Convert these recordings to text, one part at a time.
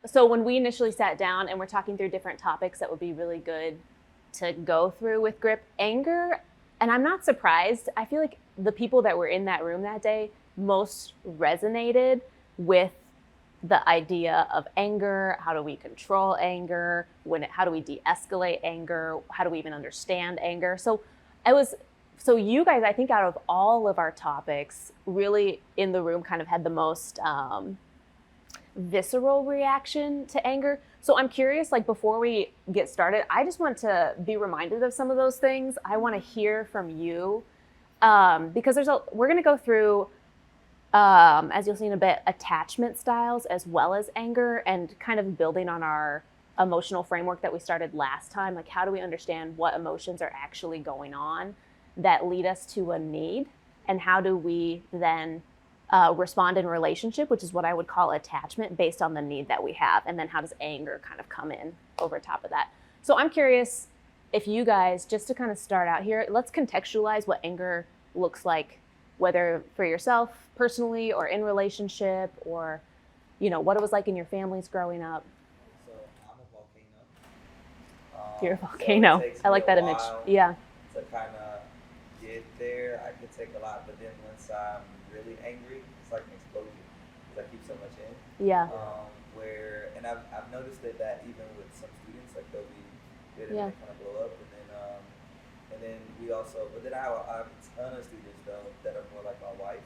So when we initially sat down and we're talking through different topics that would be really good to go through with grip, anger, and I'm not surprised. I feel like the people that were in that room that day most resonated with the idea of anger. How do we control anger? How do we de-escalate anger? How do we even understand anger? So you guys, I think out of all of our topics, really in the room kind of had the most visceral reaction to anger. So I'm curious, like before we get started, I just want to be reminded of some of those things. I want to hear from you because we're going to go through, as you'll see in a bit, attachment styles as well as anger, and kind of building on our emotional framework that we started last time. Like, how do we understand what emotions are actually going on that lead us to a need, and how do we then respond in relationship, which is what I would call attachment, based on the need that we have. And then how does anger kind of come in over top of that? So I'm curious if you guys, just to kind of start out here, let's contextualize what anger looks like, whether for yourself personally or in relationship, or, you know, what it was like in your families growing up. So I'm a volcano. You're a So volcano. it takes I me like a that image. while Yeah. to kind of get there. I could take a lot, but then once I'm really angry, it's like an explosion because I keep so much in. Yeah. And I've noticed that even with some students, like they'll be good and Yeah. they kind of blow up, and then we also, but then I have a ton of students though that are more like my wife,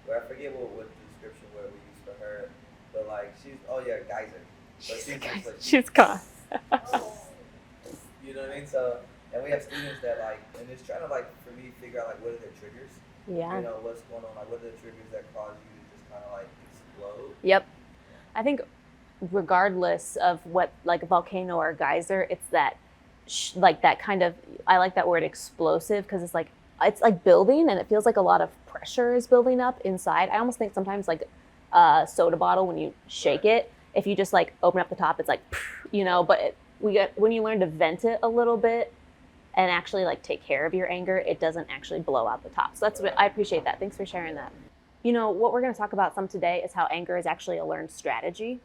where I forget what the description word we use for her, but like she's geyser. But she's just like She's gone. you know what I mean? So, and we have students that like, and it's trying to like, for me, figure out like what are their triggers. Yeah. You know, what's going on, like what are the triggers that cause you to just kind of like explode. Yep. I think regardless of what, like a volcano or a geyser, it's that like that kind of, I like that word explosive, because it's like building, and it feels like a lot of pressure is building up inside. I almost think sometimes like a soda bottle, when you shake it, if you just like open up the top, it's like, you know, but when you learn to vent it a little bit and actually like take care of your anger, it doesn't actually blow out the top. So I appreciate that. Thanks for sharing that. You know, what we're going to talk about some today is how anger is actually a learned strategy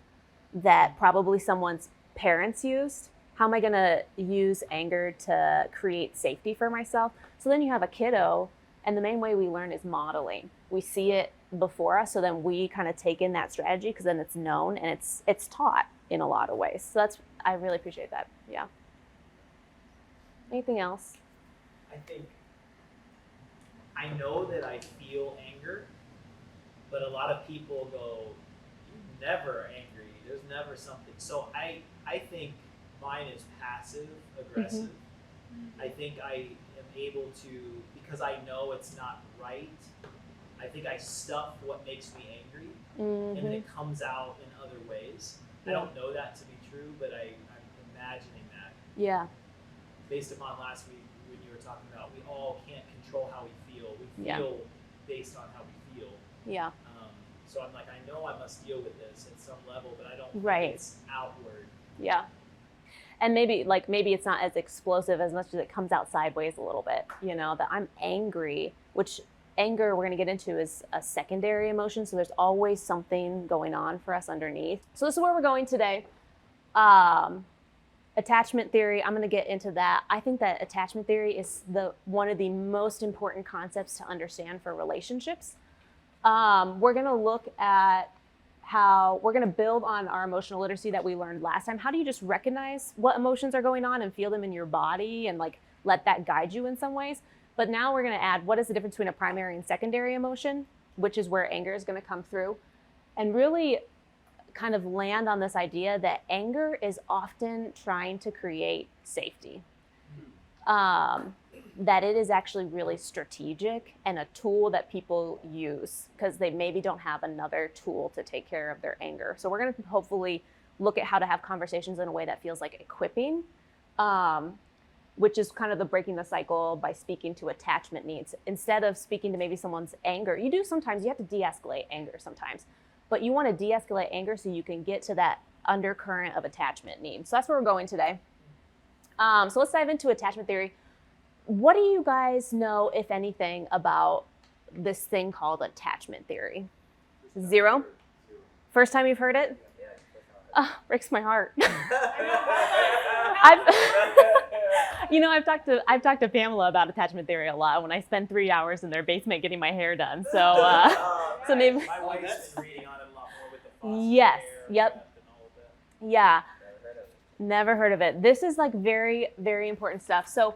that probably someone's parents used. How am I going to use anger to create safety for myself? So then you have a kiddo, and the main way we learn is modeling. We see it before us, so then we kind of take in that strategy, because then it's known and it's taught in a lot of ways. So I really appreciate that. Yeah. Anything else? I think I know that I feel anger, but a lot of people go, "You're never angry. There's never something." So I think mine is passive aggressive. Mm-hmm. I think I am able to, because I know it's not right, I think I stuff what makes me angry, mm-hmm. and then it comes out in other ways. Yeah. I don't know that to be true, but I'm imagining that. Yeah. Based upon last week when you were talking about, we all can't control how we feel. We feel based on how we feel. Yeah. So I'm like, I know I must deal with this at some level, but I don't right. think it's outward. Yeah. And maybe it's not as explosive as much as it comes out sideways a little bit, you know, that I'm angry, which anger we're going to get into is a secondary emotion. So there's always something going on for us underneath. So this is where we're going today. Attachment theory, I'm going to get into that. I think that attachment theory is one of the most important concepts to understand for relationships. We're going to look at how we're going to build on our emotional literacy that we learned last time. How do you just recognize what emotions are going on and feel them in your body and like let that guide you in some ways? But now we're going to add, what is the difference between a primary and secondary emotion, which is where anger is going to come through, and really kind of land on this idea that anger is often trying to create safety. That it is actually really strategic and a tool that people use because they maybe don't have another tool to take care of their anger. So we're going to hopefully look at how to have conversations in a way that feels like equipping, which is kind of the breaking the cycle by speaking to attachment needs. Instead of speaking to maybe someone's anger, you have to de-escalate anger sometimes, but you want to de-escalate anger so you can get to that undercurrent of attachment needs. So that's where we're going today. So let's dive into attachment theory. What do you guys know, if anything, about this thing called attachment theory? Zero? First time you've heard it? Breaks my heart. I've I've talked to Pamela about attachment theory a lot when I spend 3 hours in their basement getting my hair done. So so maybe My wife's been reading on it a lot more with the foster yes, care yep, and all of that. yeah, never heard of it. never heard of it. This is like very, very important stuff. So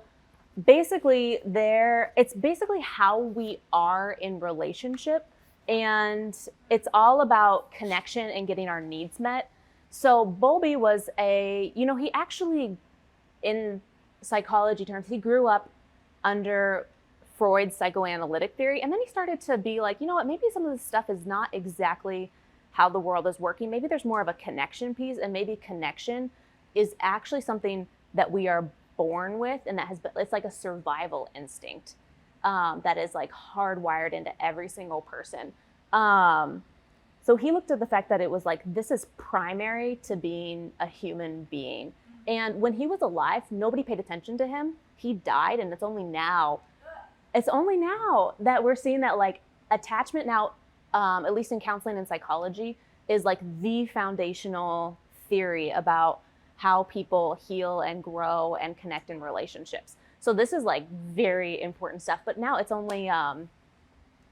basically it's basically how we are in relationship, and it's all about connection and getting our needs met. So Bowlby was he actually, in psychology terms, he grew up under Freud's psychoanalytic theory, and then he started to be like, you know what, maybe some of this stuff is not exactly how the world is working. Maybe there's more of a connection piece, and maybe connection is actually something that we are born with, and it's like a survival instinct that is like hardwired into every single person. So he looked at the fact that it was like, this is primary to being a human being. And when he was alive, nobody paid attention to him. He died, and it's only now that we're seeing that like attachment now, at least in counseling and psychology, is like the foundational theory about how people heal and grow and connect in relationships. So this is like very important stuff. But now it's only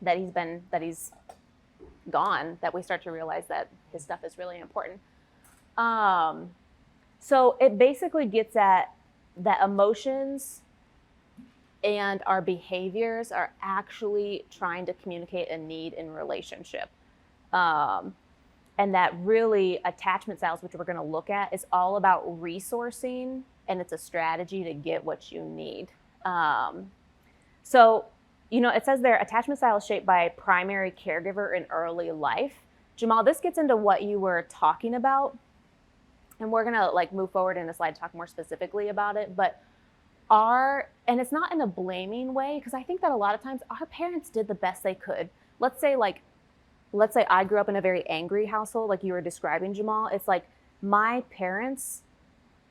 that he's gone that we start to realize that his stuff is really important. So it basically gets at that emotions and our behaviors are actually trying to communicate a need in relationship. And that really attachment styles, which we're going to look at, is all about resourcing, and it's a strategy to get what you need. So, it says there, attachment style is shaped by a primary caregiver in early life. Jamal, this gets into what you were talking about, and we're going to like move forward in the slide to talk more specifically about it. But and it's not in a blaming way, because I think that a lot of times our parents did the best they could. Let's say I grew up in a very angry household, like you were describing, Jamal. It's like my parents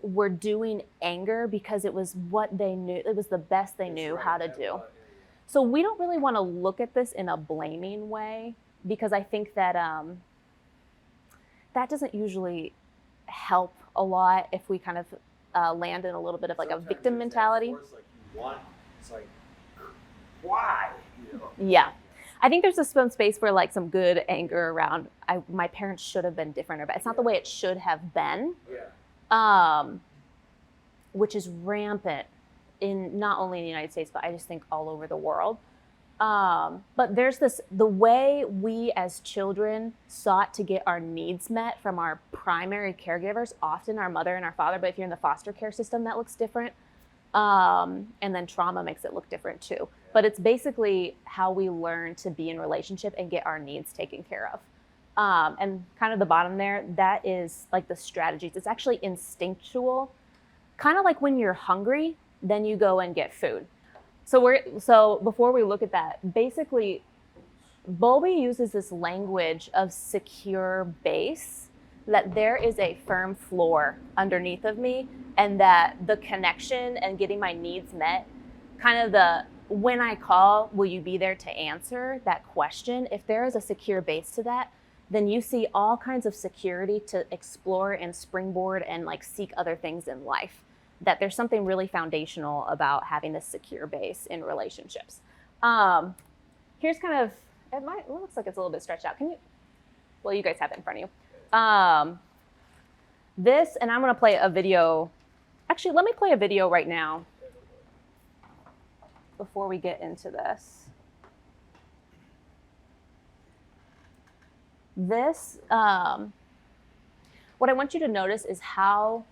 were doing anger because it was what they knew. It was the best they knew how to do. So we don't really want to look at this in a blaming way, because I think that that doesn't usually help a lot if we kind of land in a little bit of like a victim mentality. It's like, why? Yeah. I think there's some space for like some good anger around, my parents should have been different, but it's not the way it should have been. Which is rampant in not only in the United States, but I just think all over the world. But there's the way we as children sought to get our needs met from our primary caregivers, often our mother and our father, but if you're in the foster care system, that looks different. And then trauma makes it look different too. But it's basically how we learn to be in relationship and get our needs taken care of. And kind of the bottom there, that is like the strategies. It's actually instinctual, kind of like when you're hungry, then you go and get food. So before we look at that, basically, Bowlby uses this language of secure base, that there is a firm floor underneath of me, and that the connection and getting my needs met, kind of when I call, will you be there to answer that question? If there is a secure base to that, then you see all kinds of security to explore and springboard and like seek other things in life. That there's something really foundational about having this secure base in relationships. Here's kind of, it looks like it's a little bit stretched out. You guys have it in front of you. This, and I'm gonna play a video. Actually, let me play a video right now before we get into this. This, what I want you to notice is how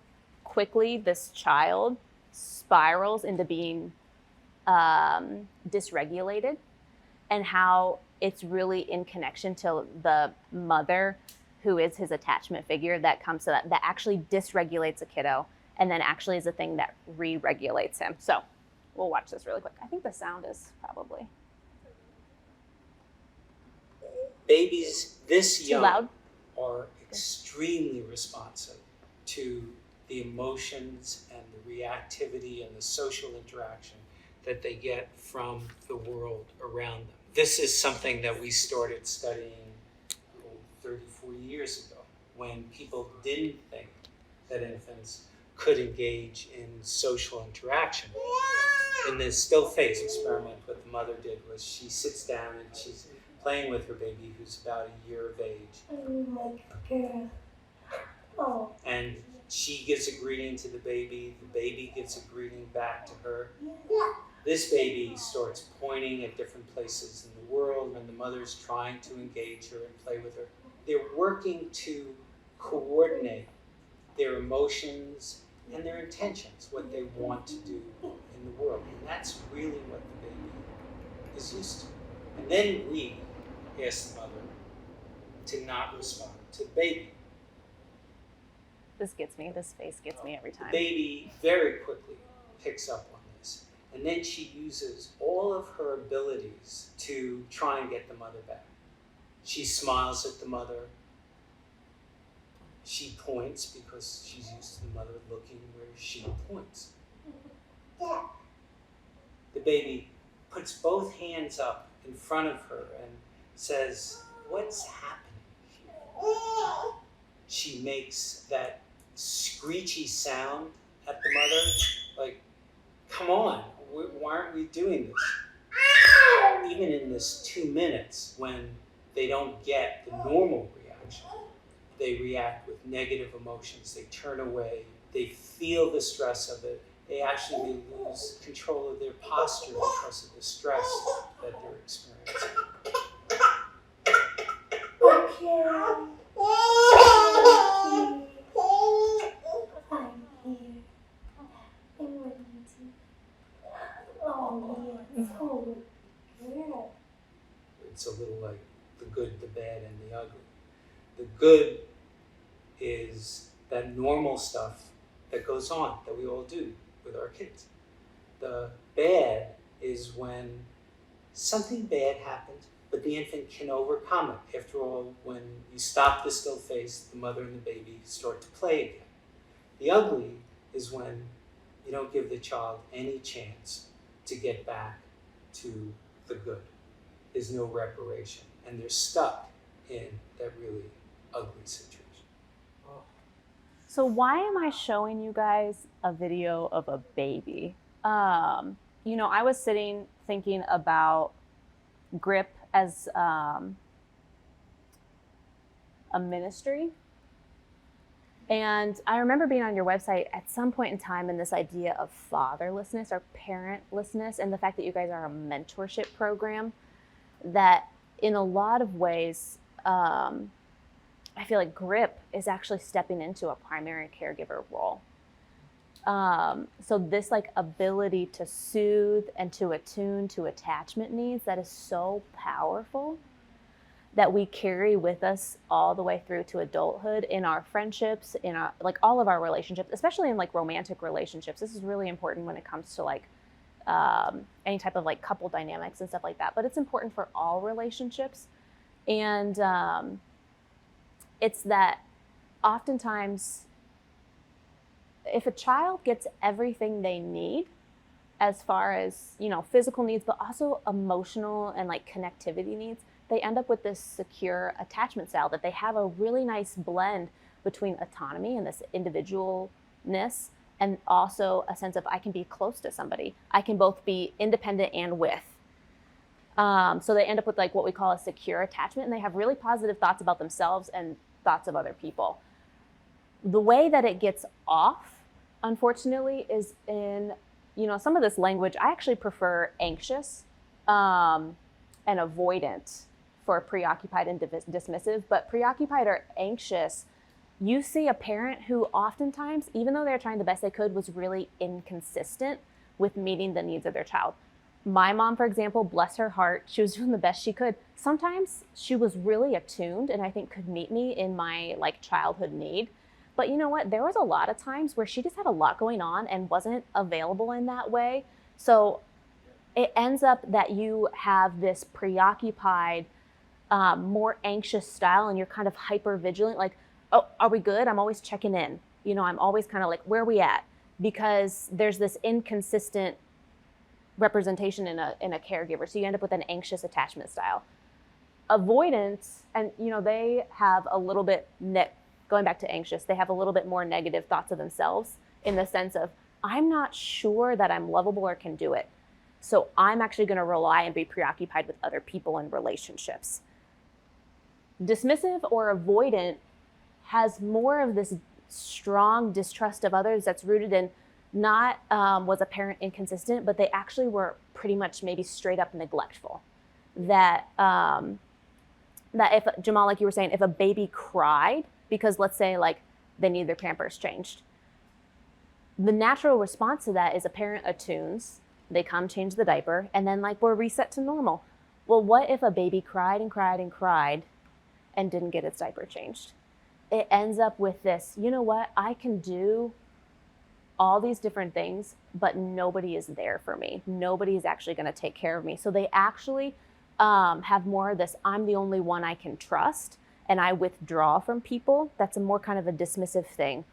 quickly this child spirals into being dysregulated, and how it's really in connection to the mother, who is his attachment figure, that comes to that actually dysregulates a kiddo, and then actually is a thing that re-regulates him. So we'll watch this really quick. I think the sound is probably Babies this too young loud. are extremely responsive to the emotions and the reactivity and the social interaction that they get from the world around them. This is something that we started studying 30, 40 years ago. when people didn't think that infants could engage in social interaction. In this still face experiment, what the mother did was she sits down and she's playing with her baby who's about a year of age. Oh. And she gives a greeting to the baby gives a greeting back to her. This baby starts pointing at different places in the world, and the mother's trying to engage her and play with her. They're working to coordinate their emotions and their intentions, what they want to do in the world. And that's really what the baby is used to. And then we ask the mother to not respond to the baby. This face gets me every time. The baby very quickly picks up on this. And then she uses all of her abilities to try and get the mother back. She smiles at the mother. She points because she's used to the mother looking where she points. The baby puts both hands up in front of her and says, "What's happening here?" She makes that screechy sound at the mother, like, "Come on, why aren't we doing this?" Even in this 2 minutes when they don't get the normal reaction, they react with negative emotions, they turn away, they feel the stress of it, they actually lose control of their posture because of the stress that they're experiencing. Okay. I'm here. I'm ready to. Oh, yes. Oh, yeah. It's a little like the good, the bad, and the ugly. The good is that normal stuff that goes on, that we all do with our kids. The bad is when something bad happens, but the infant can overcome it. After all, when you stop the still face, the mother and the baby start to play again. The ugly is when you don't give the child any chance to get back to the good. There's no reparation, and they're stuck in that really ugly situation. So why am I showing you guys a video of a baby? I was sitting thinking about GRIP as a ministry. And I remember being on your website at some point in time in this idea of fatherlessness or parentlessness, and the fact that you guys are a mentorship program that in a lot of ways, I feel like GRIP is actually stepping into a primary caregiver role. So this ability to soothe and to attune to attachment needs, that is so powerful, that we carry with us all the way through to adulthood in our friendships, in our all of our relationships, especially in romantic relationships. This is really important when it comes to any type of couple dynamics and stuff like that. But it's important for all relationships, and it's that oftentimes if a child gets everything they need as far as physical needs, but also emotional and connectivity needs, they end up with this secure attachment style, that they have a really nice blend between autonomy and this individualness, and also a sense of I can be close to somebody. I can both be independent and with. So they end up with what we call a secure attachment, and they have really positive thoughts about themselves and thoughts of other people. The way that it gets off, unfortunately, is in some of this language. I actually prefer anxious and avoidant for preoccupied and dismissive, but preoccupied or anxious, you see a parent who oftentimes, even though they're trying the best they could, was really inconsistent with meeting the needs of their child. My mom, for example, bless her heart, she was doing the best she could. Sometimes she was really attuned and I think could meet me in my childhood need. But you know what? There was a lot of times where she just had a lot going on and wasn't available in that way. So it ends up that you have this preoccupied, more anxious style, and you're kind of hyper vigilant, oh, are we good? I'm always checking in. I'm always kind of where are we at? Because there's this inconsistent representation in a caregiver. So you end up with an anxious attachment style. Avoidance, and they have a little bit going back to anxious, they have a little bit more negative thoughts of themselves in the sense of, I'm not sure that I'm lovable or can do it. So I'm actually going to rely and be preoccupied with other people and relationships. Dismissive or avoidant has more of this strong distrust of others that's rooted in not was a parent inconsistent, but they actually were pretty much maybe straight up neglectful. That if, Jamal, like you were saying, if a baby cried because, let's say, like they need their Pampers changed, the natural response to that is a parent attunes, they come change the diaper, and then like we're reset to normal. Well, what if a baby cried and cried and cried and didn't get its diaper changed? It ends up with this, you know what, I can do all these different things, but nobody is there for me. Nobody is actually going to take care of me. So they actually have more of this, I'm the only one I can trust, and I withdraw from people. That's a more kind of a dismissive thing.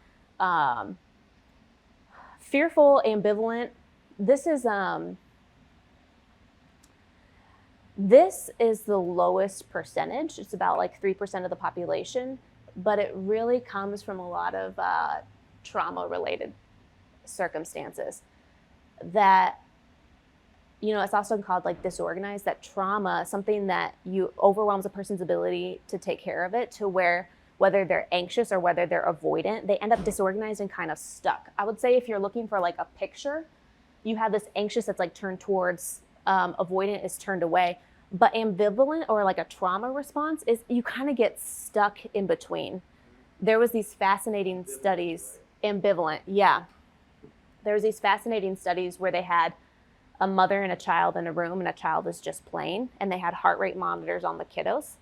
Fearful, ambivalent, this is the lowest percentage. It's about like 3% of the population, but it really comes from a lot of trauma-related circumstances that, you know, it's also called like disorganized, that trauma, something that you overwhelms a person's ability to take care of it, to where whether they're anxious or whether they're avoidant, they end up disorganized and kind of stuck. I would say if you're looking for like a picture, you have this anxious that's like turned towards, avoidant is turned away, but ambivalent or like a trauma response is you kind of get stuck in between. There was these fascinating studies, ambivalent, yeah. There was these fascinating studies where they had a mother and a child in a room, and a child was just playing, and they had heart rate monitors on the kiddos.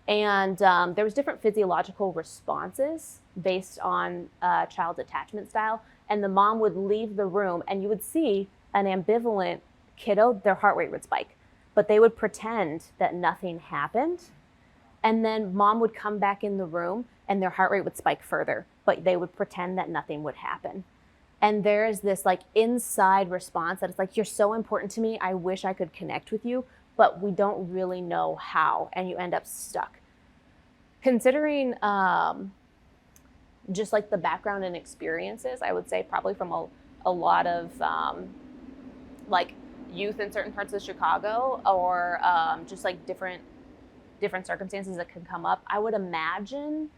And there was different physiological responses based on child's attachment style. And the mom would leave the room, and you would see an ambivalent kiddo, their heart rate would spike, but they would pretend that nothing happened. And then mom would come back in the room and their heart rate would spike further, but they would pretend that nothing would happen. And there is this like inside response that it's like, you're so important to me, I wish I could connect with you, but we don't really know how, and you end up stuck. Considering just like the background and experiences, I would say probably from a lot of like youth in certain parts of Chicago, or just like different circumstances that can come up, I would imagine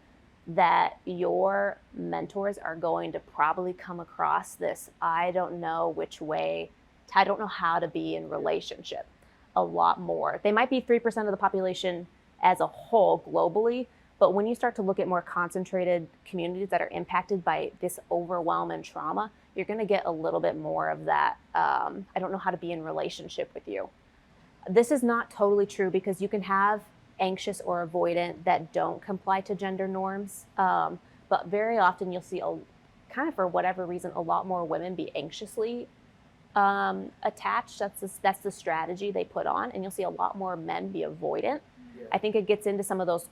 that your mentors are going to probably come across this, I don't know which way, I don't know how to be in relationship, a lot more. They might be 3% of the population as a whole globally, but when you start to look at more concentrated communities that are impacted by this overwhelm and trauma, you're going to get a little bit more of that, I don't know how to be in relationship with you. This is not totally true, because you can have anxious or avoidant that don't comply to gender norms, but very often you'll see, kind of for whatever reason, a lot more women be anxiously attached. That's the strategy they put on, and you'll see a lot more men be avoidant. Yeah. I think it gets into some of those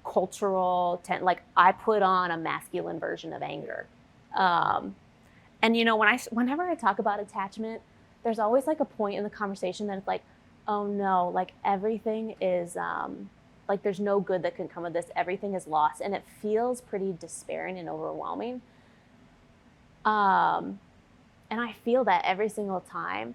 cultural like I put on a masculine version of anger, and you know, whenever I talk about attachment, there's always like a point in the conversation that it's like, oh no, like everything is like there's no good that can come of this, everything is lost, and it feels pretty despairing and overwhelming. And I feel that every single time.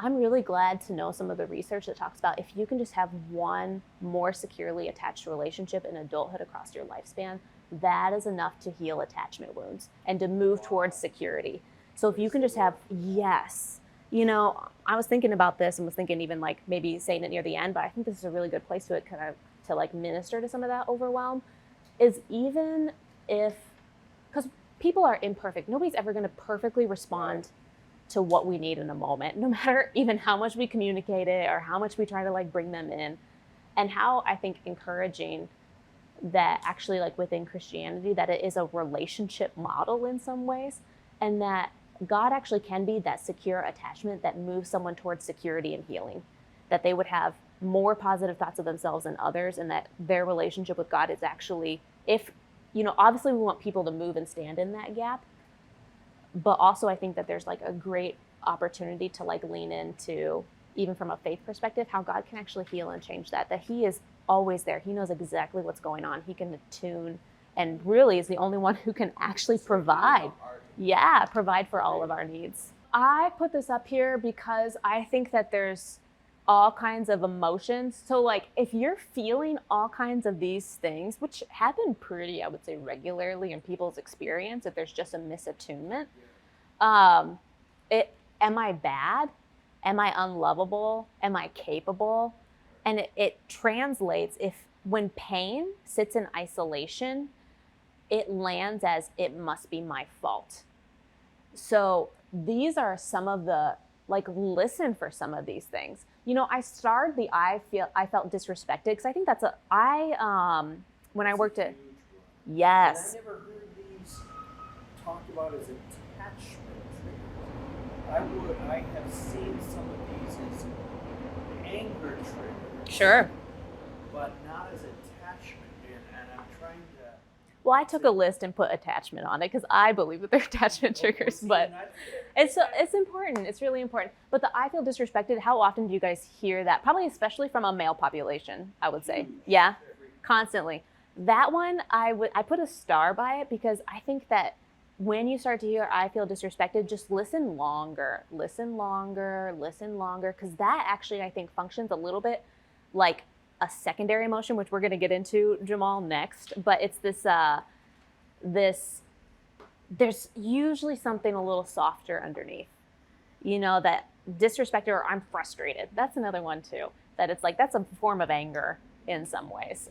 I'm really glad to know some of the research that talks about if you can just have one more securely attached relationship in adulthood across your lifespan, that is enough to heal attachment wounds and to move towards security. So if you can just have, yes, you know, I was thinking about this and was thinking even like maybe saying it near the end, but I think this is a really good place to kind of to like minister to some of that overwhelm, is even if, because people are imperfect, nobody's ever going to perfectly respond to what we need in a moment, no matter even how much we communicate it or how much we try to like bring them in. And how I think encouraging that actually like within Christianity, that it is a relationship model in some ways, and that God actually can be that secure attachment that moves someone towards security and healing, that they would have more positive thoughts of themselves and others, and that their relationship with God is actually, if, you know, obviously we want people to move and stand in that gap, but also I think that there's like a great opportunity to like lean into, even from a faith perspective, how God can actually heal and change that he is always there. He knows exactly what's going on. He can attune and really is the only one who can actually provide. Yeah, provide for all of our needs. I put this up here because I think that there's all kinds of emotions. So like if you're feeling all kinds of these things, which happen pretty, I would say, regularly in people's experience, if there's just a misattunement, am I bad? Am I unlovable? Am I capable? And it translates if when pain sits in isolation, it lands as it must be my fault. So these are some of the, like, listen for some of these things. You know, I starred the I felt disrespected because I think that's when I worked at, yes. And I never heard these talked about as attachment triggers. I have seen some of these as anger triggers. Sure. But not as attachment, and I'm trying to. Well, I took a list and put attachment on it because I believe that they're attachment triggers, but it's important. It's really important. But the I feel disrespected, how often do you guys hear that? Probably especially from a male population, I would say. Yeah, constantly. That one, I put a star by it because I think that when you start to hear I feel disrespected, just listen longer, because that actually, I think, functions a little bit like a secondary emotion, which we're going to get into, Jamal, next. But it's there's usually something a little softer underneath, that disrespected or I'm frustrated. That's another one too, that it's like, that's a form of anger in some ways.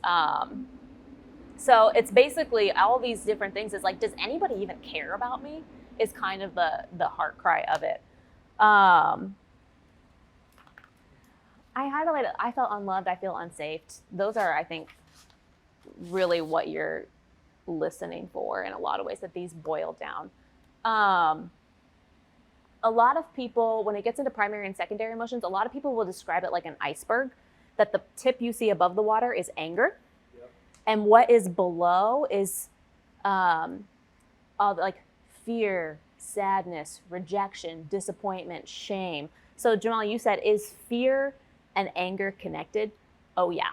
So it's basically all these different things. Is like, does anybody even care about me? Is kind of the heart cry of it. I highlighted, I felt unloved, I feel unsafe. Those are, I think, really what you're listening for in a lot of ways, that these boil down. A lot of people, when it gets into primary and secondary emotions, a lot of people will describe it like an iceberg, that the tip you see above the water is anger. Yep. And what is below is all like fear, sadness, rejection, disappointment, shame. So Jamal, you said, is fear and anger connected? Oh yeah.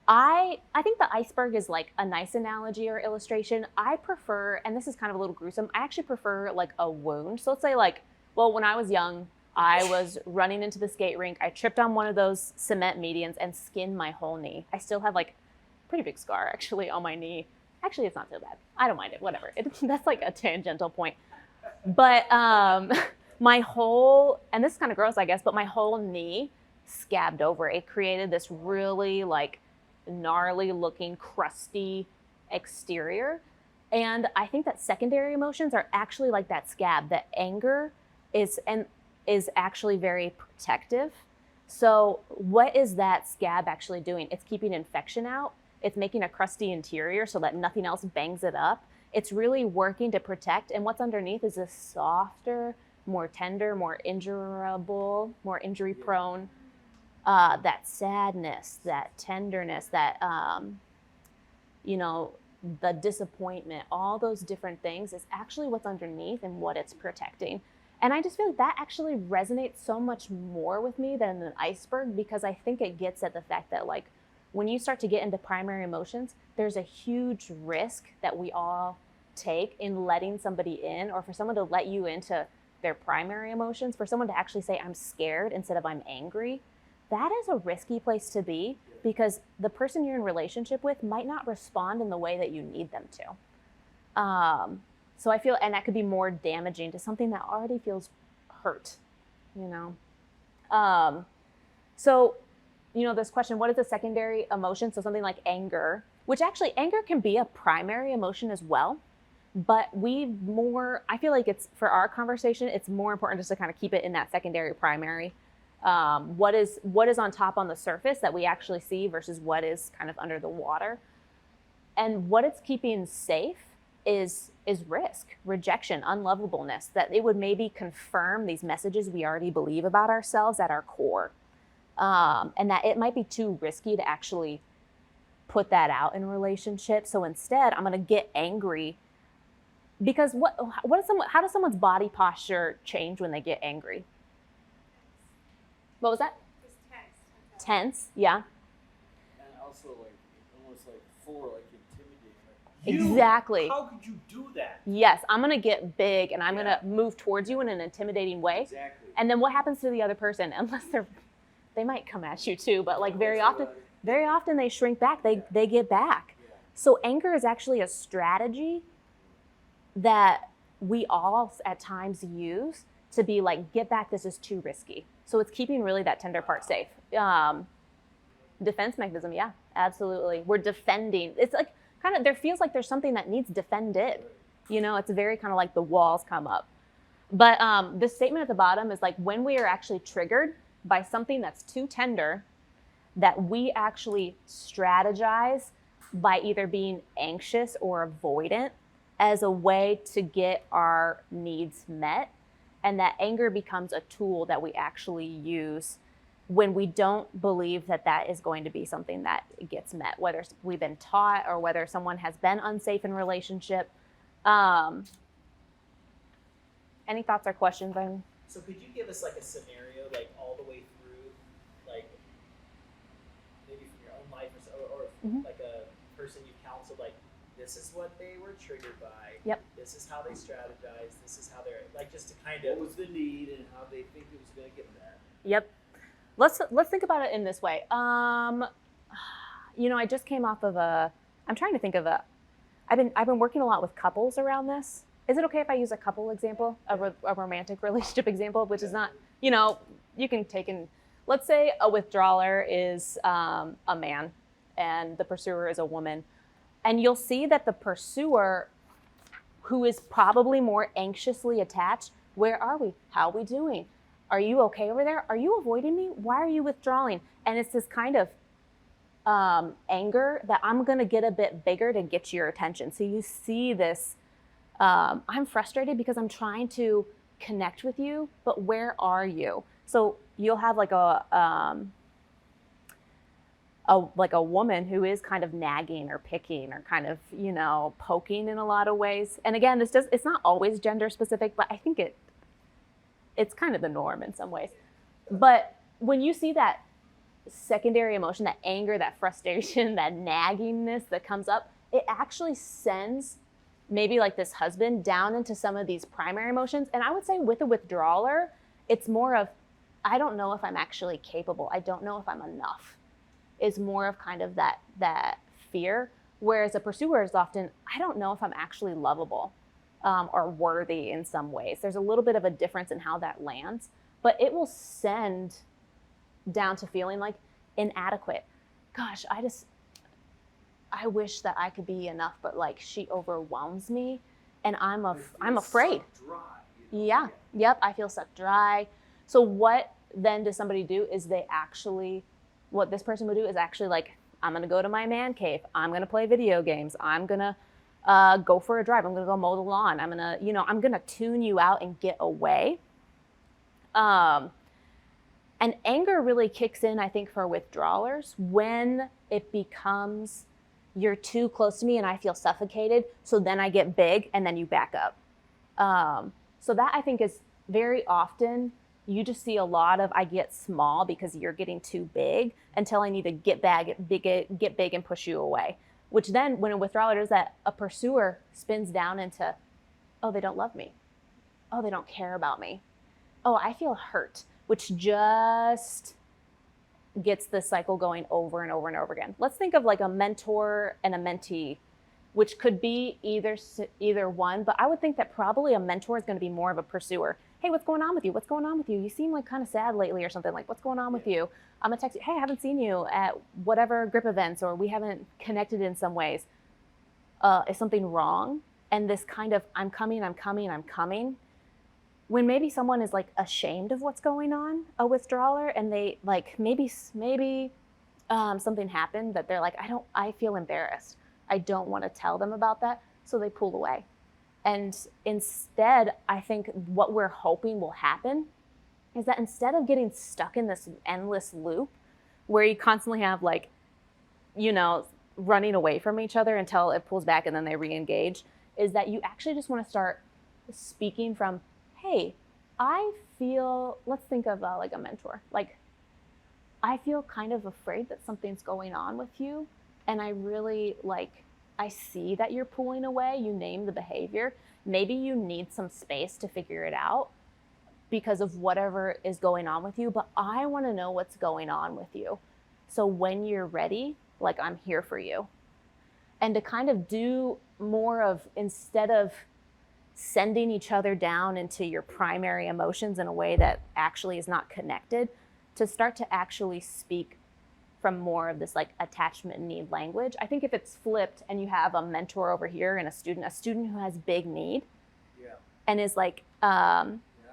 I think the iceberg is like a nice analogy or illustration. I prefer, and this is kind of a little gruesome, I actually prefer like a wound. So let's say like, well, when I was young, I was running into the skate rink. I tripped on one of those cement medians and skinned my whole knee. I still have like a pretty big scar actually on my knee. Actually, it's not so bad. I don't mind it, whatever. That's like a tangential point. But my whole, and this is kind of gross, I guess, but my whole knee scabbed over. It created this really like gnarly looking, crusty exterior. And I think that secondary emotions are actually like that scab. That anger is actually very protective. So what is that scab actually doing? It's keeping infection out. It's making a crusty interior so that nothing else bangs it up. It's really working to protect. And what's underneath is a softer, more tender, more injurable, more injury prone, that sadness, that tenderness, that, the disappointment, all those different things is actually what's underneath and what it's protecting. And I just feel like that actually resonates so much more with me than an iceberg, because I think it gets at the fact that like when you start to get into primary emotions, there's a huge risk that we all take in letting somebody in, or for someone to let you into their primary emotions, for someone to actually say I'm scared instead of I'm angry. That is a risky place to be, because the person you're in relationship with might not respond in the way that you need them to. So I feel, and that could be more damaging to something that already feels hurt, So, this question, what is a secondary emotion? So something like anger, which actually anger can be a primary emotion as well. But I feel like it's, for our conversation, it's more important just to kind of keep it in that secondary primary. What is on top on the surface that we actually see versus what is kind of under the water. And what it's keeping safe is risk, rejection, unlovableness, that it would maybe confirm these messages we already believe about ourselves at our core. And that it might be too risky to actually put that out in a relationship. So instead, I'm going to get angry, because how does someone's body posture change when they get angry? What was that? It's Tense, yeah. And also like almost like intimidating. Exactly. How could you do that? Yes, I'm going to get big and I'm going to move towards you in an intimidating way. Exactly. And then what happens to the other person? Unless they might come at you too, but like very often they shrink back. They get back. Yeah. So anger is actually a strategy that we all at times use to be like, get back, this is too risky. So it's keeping really that tender part safe. Defense mechanism, yeah, absolutely. We're defending. It's like kind of, there feels like there's something that needs defended. You know, it's very kind of like the walls come up. But this statement at the bottom is like, when we are actually triggered by something that's too tender, that we actually strategize by either being anxious or avoidant as a way to get our needs met. And that anger becomes a tool that we actually use when we don't believe that that is going to be something that gets met, whether we've been taught or whether someone has been unsafe in relationship. Any thoughts or questions on? So could you give us like a scenario, like all the way through, like maybe from your own life or like a person you counseled, like this is what they were triggered by. Yep. This is how they strategize. This is how they're like, just to kind What of. was the need and how they think it was going to get met? Yep. Let's think about it in this way. You know, I just came off of I'm trying to think of I've been working a lot with couples around this. Is it okay if I use a couple example, a romantic relationship example, which is not, you know, you can take in, let's say a withdrawer is a man and the pursuer is a woman. And you'll see that the pursuer, who is probably more anxiously attached, where are we? How are we doing? Are you okay over there? Are you avoiding me? Why are you withdrawing? And it's this kind of anger that I'm going to get a bit bigger to get your attention. So you see this, I'm frustrated because I'm trying to connect with you, but where are you? So you'll have like a woman who is kind of nagging or picking or kind of, you know, poking in a lot of ways. And again, it's not always gender specific, but I think it's kind of the norm in some ways. But when you see that secondary emotion, that anger, that frustration, that naggingness that comes up, it actually sends maybe like this husband down into some of these primary emotions. And I would say with a withdrawer, it's more of, I don't know if I'm actually capable. I don't know if I'm enough, is more of kind of that fear. Whereas a pursuer is often, I don't know if I'm actually lovable or worthy in some ways. There's a little bit of a difference in how that lands, but it will send down to feeling like inadequate. Gosh, I wish that I could be enough, but like she overwhelms me and I'm afraid. Dry, you know? Yeah. Yep. I feel sucked dry. So what then does somebody do is what this person would do is actually like, I'm going to go to my man cave. I'm going to play video games. I'm going to go for a drive. I'm going to go mow the lawn. I'm going to tune you out and get away. And anger really kicks in, I think, for withdrawers when it becomes, you're too close to me and I feel suffocated. So then I get big and then you back up. So that I think is very often, you just see a lot of, I get small because you're getting too big until I need to get big and push you away. Which then when a withdrawer does that, a pursuer spins down into, oh, they don't love me. Oh, they don't care about me. Oh, I feel hurt, which just gets the cycle going over and over and over again. Let's think of like a mentor and a mentee, which could be either one, but I would think that probably a mentor is going to be more of a pursuer. Hey, what's going on with you? What's going on with you? You seem like kind of sad lately or something. Like, what's going on with you? I'm gonna text you, hey, I haven't seen you at whatever group events, or we haven't connected in some ways. Is something wrong? And this kind of, I'm coming. When maybe someone is like ashamed of what's going on, a withdrawer, and they like, maybe something happened that they're like, I feel embarrassed. I don't want to tell them about that. So they pull away. And instead, I think what we're hoping will happen is that instead of getting stuck in this endless loop where you constantly have like, you know, running away from each other until it pulls back and then they re-engage, is that you actually just want to start speaking from, hey, I feel, let's think of like a mentor. Like, I feel kind of afraid that something's going on with you. And I really like I see that you're pulling away, you name the behavior. Maybe you need some space to figure it out because of whatever is going on with you, but I want to know what's going on with you. So when you're ready, like, I'm here for you. And to kind of do more of, instead of sending each other down into your primary emotions in a way that actually is not connected, to start to actually speak from more of this like attachment need language. I think if it's flipped and you have a mentor over here and a student who has big need, Yeah. and is like, I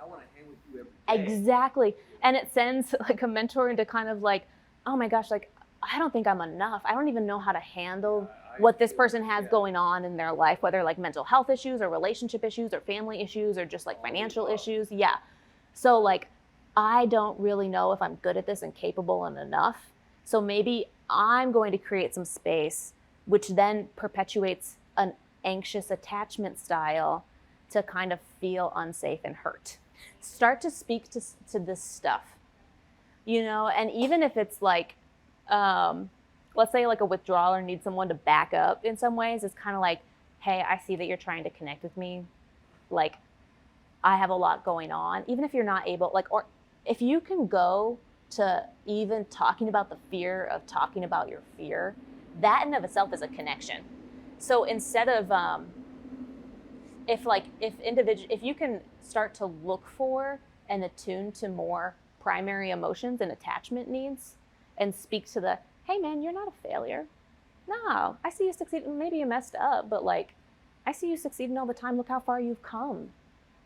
want to hang with you every day. exactly. And it sends like a mentor into kind of like, oh my gosh, like, I don't think I'm enough. I don't even know how to handle what this person has going on in their life, whether like mental health issues or relationship issues or family issues or just like financial issues. Yeah. So like, I don't really know if I'm good at this and capable and enough. So maybe I'm going to create some space, which then perpetuates an anxious attachment style to kind of feel unsafe and hurt. Start to speak to this stuff, you know, and even if it's like, let's say like a withdrawal or need someone to back up in some ways, it's kind of like, hey, I see that you're trying to connect with me. Like, I have a lot going on. Even if you're not able, like, or if you can go to even talking about the fear of talking about your fear, that in of itself is a connection. So instead of, if you can start to look for and attune to more primary emotions and attachment needs and speak to the, hey man, you're not a failure. No, I see you succeeding. Maybe you messed up, but like, I see you succeeding all the time. Look how far you've come.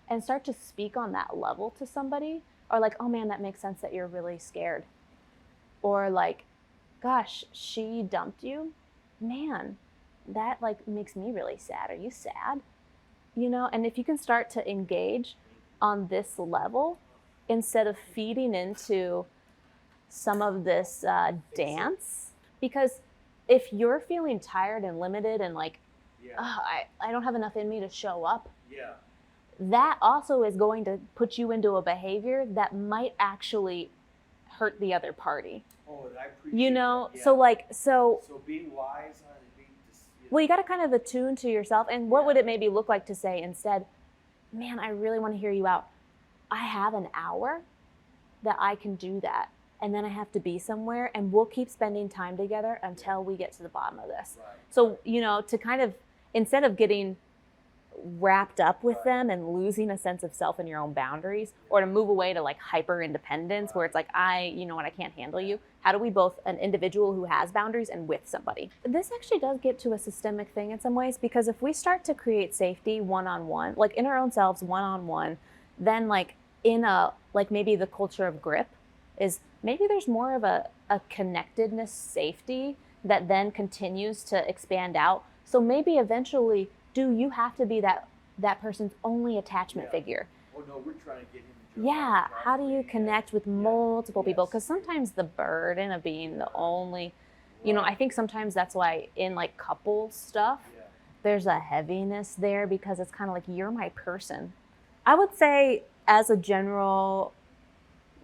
And start to speak on that level to somebody, or like, oh man, that makes sense that you're really scared. Or like, gosh, she dumped you. Man, that like makes me really sad. Are you sad? You know, and if you can start to engage on this level instead of feeding into some of this dance, because if you're feeling tired and limited and like, I don't have enough in me to show up, that also is going to put you into a behavior that might actually hurt the other party. Oh, I appreciate You know, that. Yeah. so like, So being wise on it, being just, well, you got to kind of attune to yourself. And what would it maybe look like to say instead, man, I really want to hear you out. I have an hour that I can do that. And then I have to be somewhere, and we'll keep spending time together until we get to the bottom of this. Right. So, you know, to kind of, instead of getting wrapped up with them and losing a sense of self and your own boundaries, or to move away to like hyper independence where it's like, you know what, I can't handle you. How do we both, an individual who has boundaries and with somebody? This actually does get to a systemic thing in some ways, because if we start to create safety one-on-one, like in our own selves one-on-one, then like in a, like maybe the culture of grip is maybe there's more of a connectedness safety that then continues to expand out. So maybe eventually, do you have to be that person's only attachment figure? Oh no, we're trying to get him to join. Yeah, how do you connect with multiple people? Because sometimes the burden of being the only, you know, I think sometimes that's why in like couple stuff, there's a heaviness there, because it's kind of like, you're my person. I would say as a general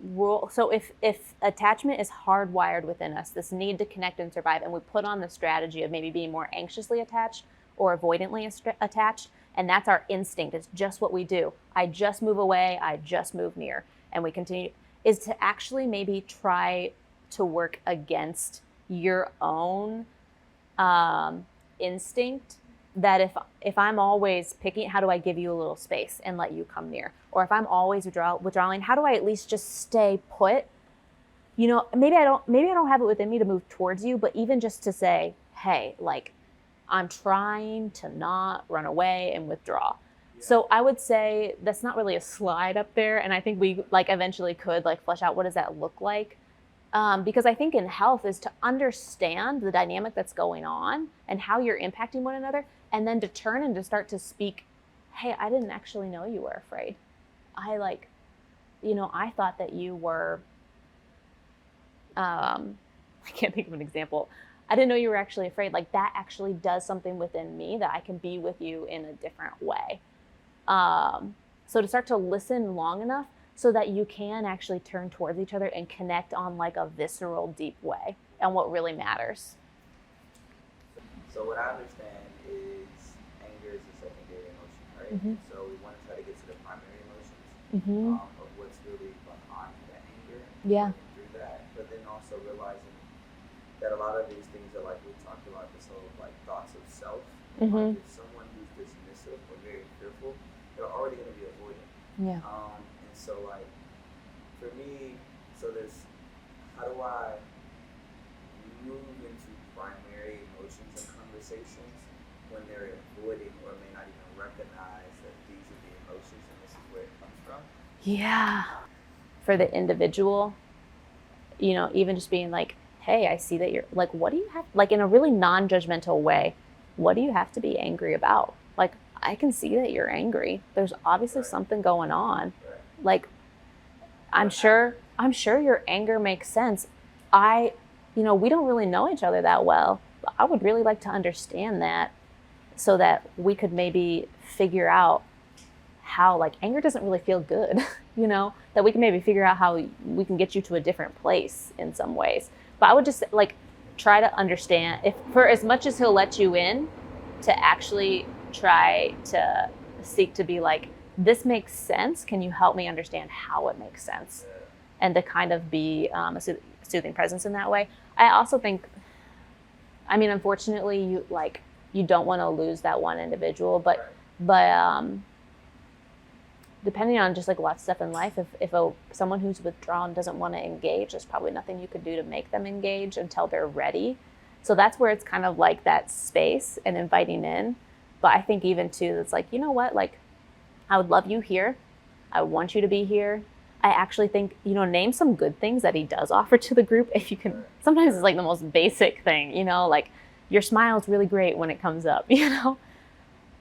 rule, so if attachment is hardwired within us, this need to connect and survive, and we put on the strategy of maybe being more anxiously attached or avoidantly attached, and that's our instinct, it's just what we do. I just move away, I just move near, and we continue, is to actually maybe try to work against your own instinct, that if I'm always picking, how do I give you a little space and let you come near? Or if I'm always withdrawing, how do I at least just stay put? You know, maybe I don't have it within me to move towards you, but even just to say, hey, like, I'm trying to not run away and withdraw. So I would say that's not really a slide up there, and I think we like eventually could like flesh out what does that look like, because I think in health is to understand the dynamic that's going on and how you're impacting one another, and then to turn and to start to speak, hey, I didn't actually know you were afraid. I like, you know, I thought that you were, I can't think of an example. I didn't know you were actually afraid. Like, that actually does something within me that I can be with you in a different way. So to start to listen long enough so that you can actually turn towards each other and connect on like a visceral, deep way and what really matters. So what I understand is anger is a secondary emotion, right? Mm-hmm. So we want to try to get to the primary emotions Mm-hmm. of what's really behind that anger and Yeah. working through that. But then also realizing that a lot of these things are like we talked about this whole like thoughts of self. Mm-hmm. Like if someone who's dismissive or very fearful, they're already going to be avoidant. Yeah. And so like for me, so there's how do I move into primary emotions and conversations when they're avoiding or may not even recognize that these are the emotions and this is where it comes from. Yeah. For the individual, even just being like, hey, I see that you're like, what do you have, like in a really non-judgmental way, what do you have to be angry about? Like, I can see that you're angry. There's obviously something going on. Like, I'm sure your anger makes sense. We don't really know each other that well. I would really like to understand that so that we could maybe figure out how, like, anger doesn't really feel good, that we can maybe figure out how we can get you to a different place in some ways. But I would just like try to understand, if for as much as he'll let you in, to actually try to seek to be like, this makes sense. Can you help me understand how it makes sense? And to kind of be a soothing presence in that way. I also think, unfortunately, you don't want to lose that one individual, but depending on just like lots of stuff in life, if someone who's withdrawn doesn't want to engage, there's probably nothing you could do to make them engage until they're ready. So that's where it's kind of like that space and inviting in. But I think even too, it's like, you know what, like, I would love you here. I want you to be here. I actually think, name some good things that he does offer to the group. If you can, sometimes it's like the most basic thing, like your smile is really great when it comes up,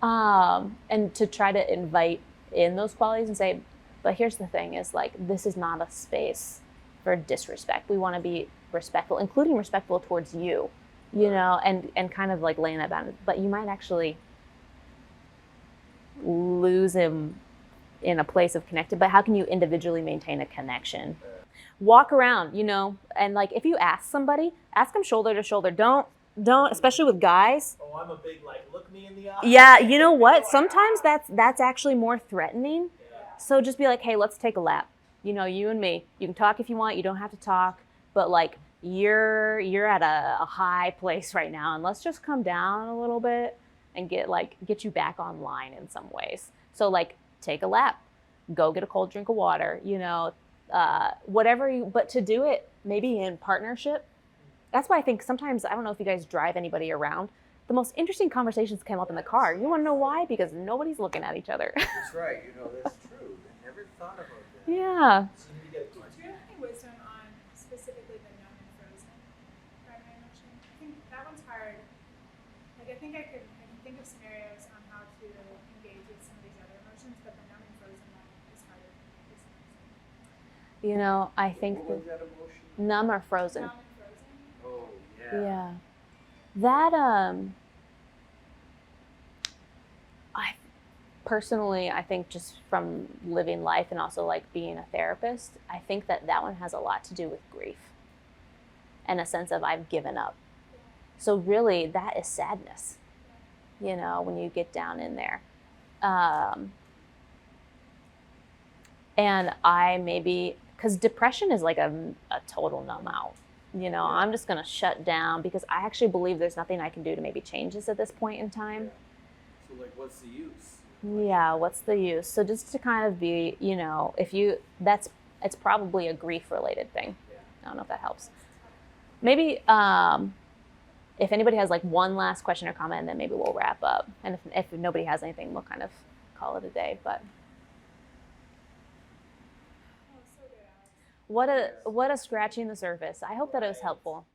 and to try to invite in those qualities and say, but here's the thing is like, this is not a space for disrespect. We want to be respectful, including respectful towards you, and kind of like laying that down. But you might actually lose him in a place of connected, but how can you individually maintain a connection? Walk around, and like if you ask somebody, ask them shoulder to shoulder. Don't, especially with guys. Oh, I'm a big like, look me in the eye. Yeah, you know what? Sometimes that's actually more threatening. Yeah. So just be like, hey, let's take a lap. You and me. You can talk if you want. You don't have to talk. But like you're at a high place right now, and let's just come down a little bit and get you back online in some ways. So like take a lap, go get a cold drink of water. Whatever but to do it maybe in partnership. That's why I think sometimes, I don't know if you guys drive anybody around, the most interesting conversations come up in the car. You want to know why? Because nobody's looking at each other. That's right. That's true. I never thought about that. Yeah. So you get a Do you have any wisdom on specifically the numb and frozen primary emotion? I think that one's hard. Like I can think of scenarios on how to engage with some of these other emotions, but the numb and frozen one is harder. I think What was that emotion? numb or frozen. Numb and frozen. Oh, yeah. Yeah. That I personally, I think just from living life and also like being a therapist, I think that one has a lot to do with grief and a sense of I've given up. So really that is sadness, when you get down in there. And I maybe, because depression is like a total numb out. I'm just going to shut down because I actually believe there's nothing I can do to maybe change this at this point in time. So, like, what's the use? Yeah, what's the use? So just to kind of be, it's probably a grief related thing. I don't know if that helps. Maybe if anybody has like one last question or comment, then maybe we'll wrap up. And if nobody has anything, we'll kind of call it a day. But Oh, so good, Alex. what a scratching the surface. I hope that it was helpful.